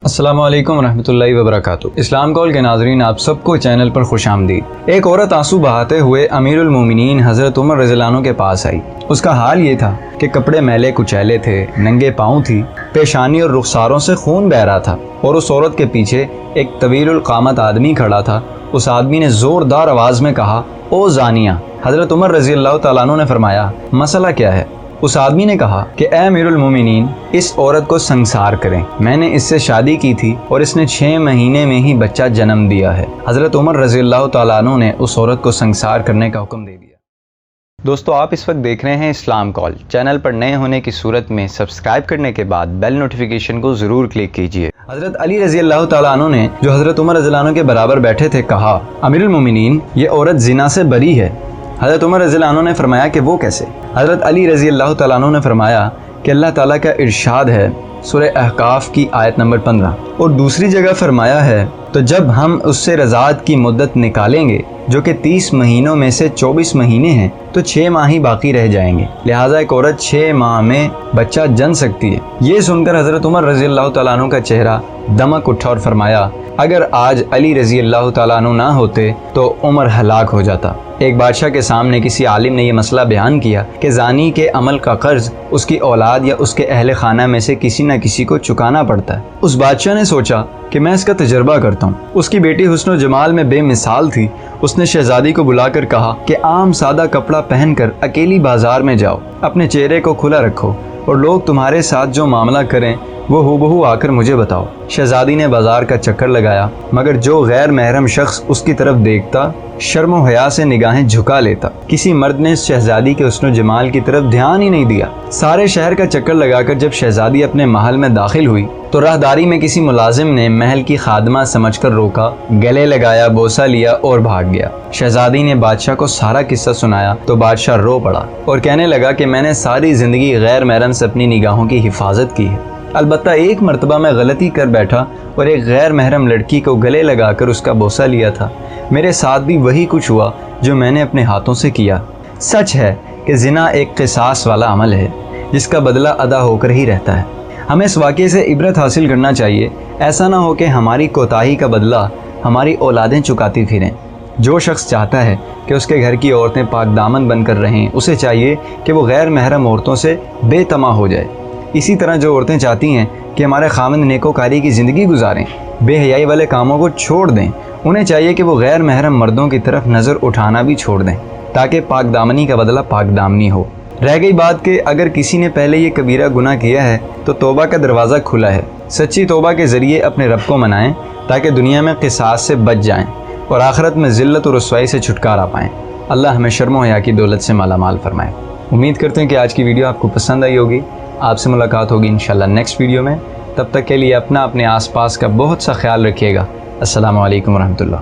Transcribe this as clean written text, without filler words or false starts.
अस्सलामु अलैकुम रहमतुल्लाहि व बरकातुहू। इस्लाम कॉल के नाज़रीन, आप सबको चैनल पर खुश आमदीद। एक औरत आंसू बहाते हुए अमीरुल मोमिनीन हज़रत उमर रज़ियल्लाहु अन्हु के पास आई। उसका हाल ये था कि कपड़े मैले कुचैले थे, नंगे पाँव थी, पेशानी और रुखसारों से खून बह रहा था और उस औरत के पीछे एक तवीलुल क़ामत आदमी खड़ा था। उस आदमी ने ज़ोरदार आवाज़ में कहा, ओ ज़ानिया। हज़रत उमर रज़ियल्लाहु तआला अन्हु ने फरमाया, मसला क्या है? उस आदमी ने कहा कि ए अमीरुल मोमिनीन, इस औरत को संसार करें। मैंने इससे शादी की थी और इसने 6 महीने में ही बच्चा जन्म दिया है। हज़रत उमर रज़ियल्लाहु तआला अन्हु ने उस औरत को संसार करने का हुक्म दे दिया। दोस्तों, आप इस वक्त देख रहे हैं इस्लाम कॉल। चैनल पर नए होने की सूरत में सब्सक्राइब करने के बाद बेल नोटिफिकेशन को ज़रूर क्लिक कीजिए। हज़रत अली रज़ियल्लाहु तआला अन्हु ने, जो हज़रत उमर रज़ियल्लाहु अन्हु के बराबर बैठे थे, कहा, अमीरुल मोमिनीन, ये औरत ज़िना से बरी है। हज़रत उमर रज़ियल्लाहु अन्हु ने फरमाया कि वो कैसे? हज़रत अली रज़ियल्लाहु तआला अन्हु ने फरमाया कि अल्लाह ताला का इरशाद है सूरह अहकाफ की आयत नंबर 15, और दूसरी जगह फरमाया है, तो जब हम उससे रज़ात की मुद्दत निकालेंगे जो कि 30 महीनों में से 24 महीने हैं, तो 6 माह ही बाकी रह जाएंगे। लिहाजा एक औरत 6 माह में बच्चा जन सकती है। ये सुनकर हज़रत उमर रज़ियल्लाहु तआला अन्हु का चेहरा दमक उठा और फरमाया, अगर आज अली रज़ियल्लाहु तआला अन्हु ना होते तो उमर हलाक हो जाता। एक बादशाह के सामने किसी आलिम ने यह मसला बयान किया कि ज़ानी के अमल का कर्ज उसकी औलाद या उसके अहले खाना में से किसी न किसी को चुकाना पड़ता है। उस बादशाह ने सोचा कि मैं इसका तजर्बा करता हूँ। उसकी बेटी हुस्न जमाल में बेमिसाल थी। उसने शहजादी को बुलाकर कहा कि आम सादा कपड़ा पहनकर अकेली बाजार में जाओ, अपने चेहरे को खुला रखो और लोग तुम्हारे साथ जो मामला करें वो हूबहू आकर मुझे बताओ। शहजादी ने बाजार का चक्कर लगाया, मगर जो गैर महरम शख्स उसकी तरफ देखता शर्म व हया से निगाहें झुका लेता। किसी मर्द ने शहजादी के हुस्न जमाल की तरफ ध्यान ही नहीं दिया। सारे शहर का चक्कर लगाकर जब शहजादी अपने महल में दाखिल हुई तो राहदारी में किसी मुलाजिम ने महल की खादमा समझकर रोका, गले लगाया, बोसा लिया और भाग गया। शहजादी ने बादशाह को सारा किस्सा सुनाया तो बादशाह रो पड़ा और कहने लगा कि मैंने सारी जिंदगी गैर महरम से अपनी निगाहों की हिफाजत की है, अलबत्ता एक मर्तबा मैं गलती कर बैठा और एक गैर महरम लड़की को गले लगाकर उसका बोसा लिया था। मेरे साथ भी वही कुछ हुआ जो मैंने अपने हाथों से किया। सच है कि ज़िना एक क़िसास वाला अमल है जिसका बदला अदा होकर ही रहता है। हमें इस वाक़े से इबरत हासिल करना चाहिए। ऐसा ना हो कि हमारी कोताही का बदला हमारी औलादें चुकाती फिरें। जो शख्स चाहता है कि उसके घर की औरतें पाक दामन बनकर रहें, उसे चाहिए कि वो गैर महरम औरतों से बेतमा हो जाए। इसी तरह जो औरतें चाहती हैं कि हमारे खामन नेकोकारी की ज़िंदगी गुजारें, बेहयाई वाले कामों को छोड़ दें, उन्हें चाहिए कि वो गैर महरम मर्दों की तरफ नज़र उठाना भी छोड़ दें, ताकि पाक दामनी का बदला पाक दामनी हो। रह गई बात कि अगर किसी ने पहले ये कबीरा गुनाह किया है तो तौबा का दरवाज़ा खुला है। सच्ची तौबा के ज़रिए अपने रब को मनाएं ताकि दुनिया में क़िसास से बच जाएं और आखिरत में ज़िल्लत और रुसवाई से छुटकारा पाएं। अल्लाह हमें शर्म व हया की दौलत से माला माल फरमाए। उम्मीद करते हैं कि आज की वीडियो आपको पसंद आई होगी। आपसे मुलाकात होगी इंशाल्लाह नेक्स्ट वीडियो में। तब तक के लिए अपने आसपास का बहुत सा ख्याल रखिएगा। अस्सलामु अलैकुम व रहमतुल्लाह।